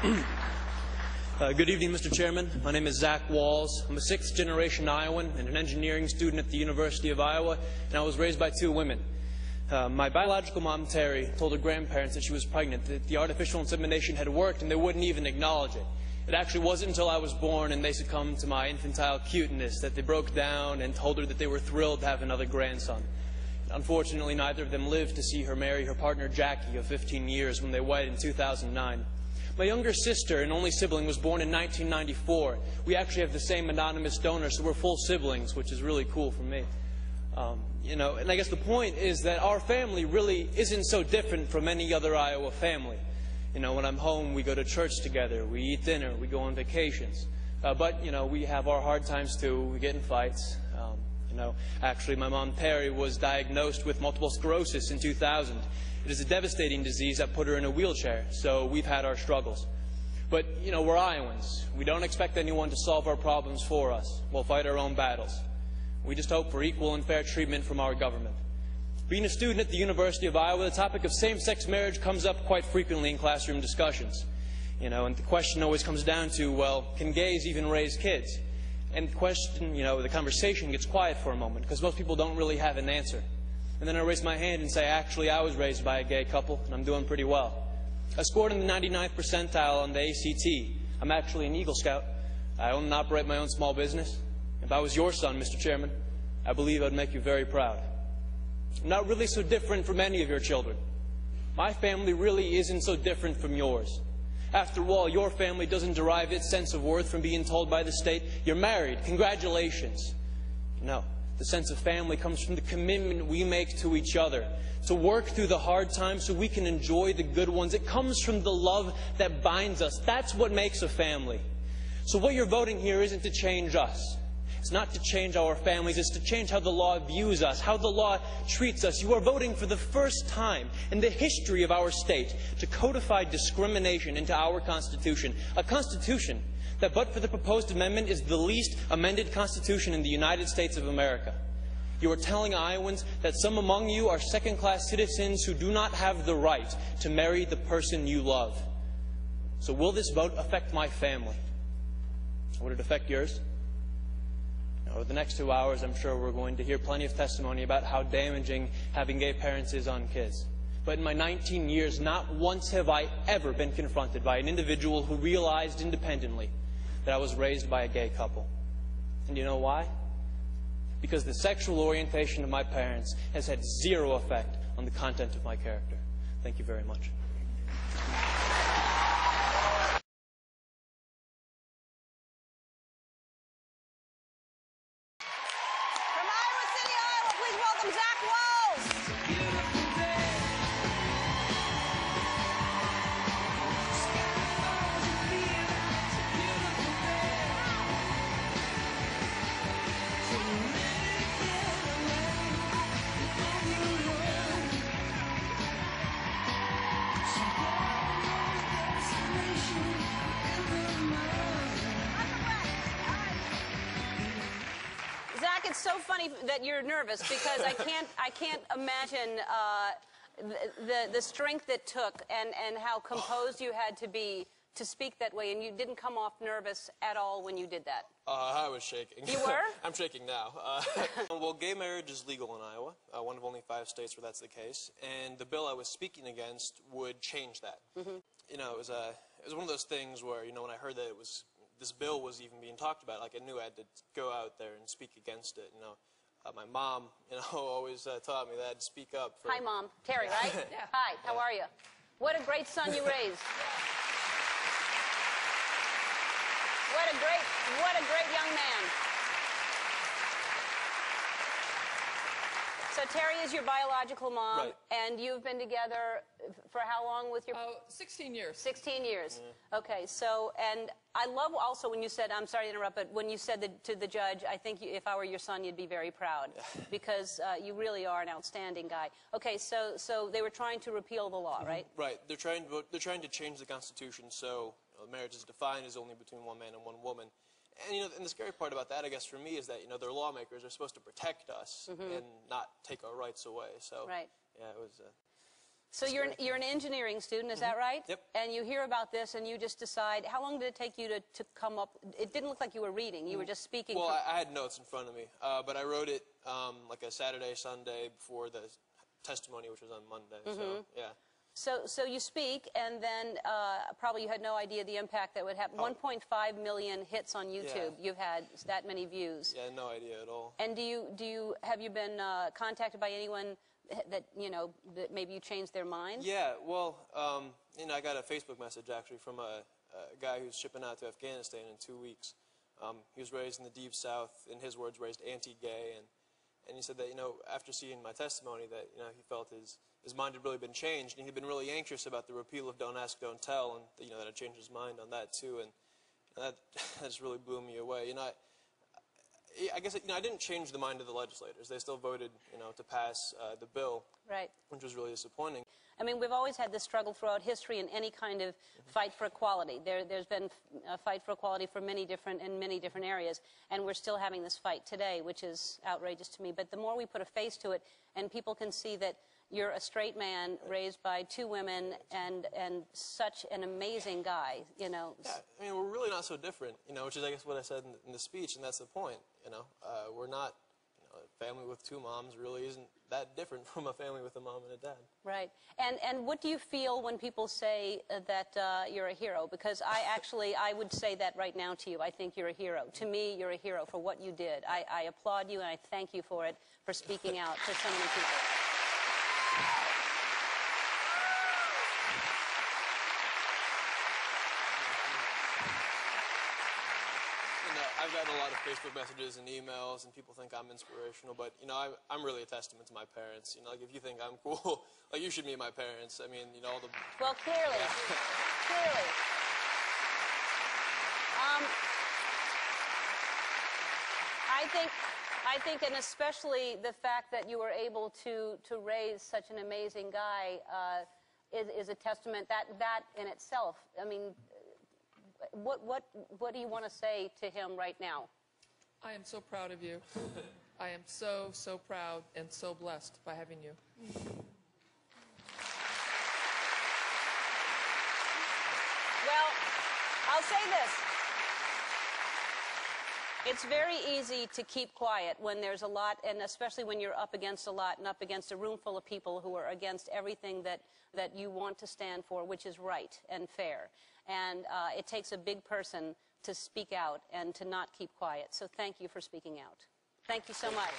Good evening, Mr. Chairman. My name is Zach Wahls. I'm a sixth-generation Iowan and an engineering student at the University of Iowa, and I was raised by two women. My biological mom, Terry, told her grandparents that she was pregnant, that the artificial insemination had worked, and they wouldn't even acknowledge it. It actually wasn't until I was born and they succumbed to my infantile cuteness that they broke down and told her that they were thrilled to have another grandson. Unfortunately, neither of them lived to see her marry her partner, Jackie, of 15 years when they wed in 2009. My younger sister and only sibling was born in 1994. We actually have the same anonymous donor, so we're full siblings, which is really cool for me. And I guess the point is that our family really isn't so different from any other Iowa family. When I'm home, we go to church together, we eat dinner, we go on vacations. But we have our hard times too. We get in fights. Actually, my mom, Terry, was diagnosed with multiple sclerosis in 2000. It is a devastating disease that put her in a wheelchair, so we've had our struggles. But, we're Iowans. We don't expect anyone to solve our problems for us. We'll fight our own battles. We just hope for equal and fair treatment from our government. Being a student at the University of Iowa, the topic of same-sex marriage comes up quite frequently in classroom discussions. And the question always comes down to, well, can gays even raise kids? And the question, the conversation gets quiet for a moment because most people don't really have an answer. And then I raise my hand and say, actually, I was raised by a gay couple, and I'm doing pretty well. I scored in the 99th percentile on the ACT. I'm actually an Eagle Scout. I own and operate my own small business. If I was your son, Mr. Chairman, I believe I'd make you very proud. I'm not really so different from any of your children. My family really isn't so different from yours. After all, your family doesn't derive its sense of worth from being told by the state, you're married, congratulations. No. The sense of family comes from the commitment we make to each other, to work through the hard times so we can enjoy the good ones. It comes from the love that binds us. That's what makes a family. So what you're voting here isn't to change us. It's not to change our families. It's to change how the law views us, how the law treats us. You are voting for the first time in the history of our state to codify discrimination into our Constitution. A Constitution that, but for the proposed amendment, is the least amended Constitution in the United States of America. You are telling Iowans that some among you are second-class citizens who do not have the right to marry the person you love. So will this vote affect my family? Would it affect yours? Over the next 2 hours, I'm sure we're going to hear plenty of testimony about how damaging having gay parents is on kids. But in my 19 years, not once have I ever been confronted by an individual who realized independently that I was raised by a gay couple. And you know why? Because the sexual orientation of my parents has had zero effect on the content of my character. Thank you very much. It's so funny that you're nervous because I can't imagine the strength it took and how composed you had to be to speak that way, and you didn't come off nervous at all when you did that. I was shaking. You were? I'm shaking now. Well, gay marriage is legal in Iowa, one of only 5 states where that's the case, and the bill I was speaking against would change that. Mm-hmm. It was one of those things where, when I heard that this bill was even being talked about, like I knew I had to go out there and speak against it. My mom, always taught me that I had to speak up. Hi, Mom. Terry, right? Yeah. Hi. How are you? What a great son you raised. What a great young man. So Terry is your biological mom, right. And you've been together for how long with your... 16 years. 16 years. Yeah. Okay, so, and I love also when you said, I'm sorry to interrupt, but when you said to the judge, I think if I were your son, you'd be very proud, because you really are an outstanding guy. Okay, so they were trying to repeal the law, right? Right. They're trying to change the Constitution so marriage is defined as only between one man and one woman. And, and the scary part about that, I guess, for me, is that, their lawmakers are supposed to protect us and not take our rights away. So, right. Yeah, it was So you're an engineering student, is that right? Yep. And you hear about this and you just decide, how long did it take you to come up? It didn't look like you were reading, you were just speaking. Well, I had notes in front of me, but I wrote it like a Saturday, Sunday before the testimony, which was on Monday, so yeah. So you speak, and then probably you had no idea the impact that would have. 1.5 million hits on YouTube. Yeah. You've had that many views. Yeah, no idea at all. And have you been contacted by anyone that that maybe you changed their mind? Yeah, well, I got a Facebook message actually from a guy who's shipping out to Afghanistan in 2 weeks. He was raised in the Deep South, in his words, raised anti-gay, and he said that after seeing my testimony that he felt his mind had really been changed, and he'd been really anxious about the repeal of Don't Ask, Don't Tell, and that had changed his mind on that too, and that just really blew me away. I guess I didn't change the mind of the legislators. They still voted to pass the bill, right, which was really disappointing. I mean, we've always had this struggle throughout history in any kind of fight for equality. There's been a fight for equality in many different areas, and we're still having this fight today, which is outrageous to me. But the more we put a face to it, and people can see that you're a straight man raised by 2 women and such an amazing guy, Yeah, I mean, we're really not so different, which is, I guess, what I said in the speech, and that's the point, We're not, a family with 2 moms really isn't that different from a family with a mom and a dad. Right. And what do you feel when people say that you're a hero? Because I would say that right now to you. I think you're a hero. To me, you're a hero for what you did. I applaud you, and I thank you for it, for speaking out to so many people. I've gotten a lot of Facebook messages and emails, and people think I'm inspirational, but, I'm really a testament to my parents. Like, if you think I'm cool, like, you should meet my parents. I mean, all the... Well, clearly. Yeah. Clearly. I think, and especially the fact that you were able to raise such an amazing guy is a testament. That in itself, I mean... What do you want to say to him right now? I am so proud of you. I am so, so proud and so blessed by having you. Well, I'll say this. It's very easy to keep quiet when there's a lot, and especially when you're up against a lot and up against a room full of people who are against everything that you want to stand for, which is right and fair. And it takes a big person to speak out and to not keep quiet. So thank you for speaking out. Thank you so much.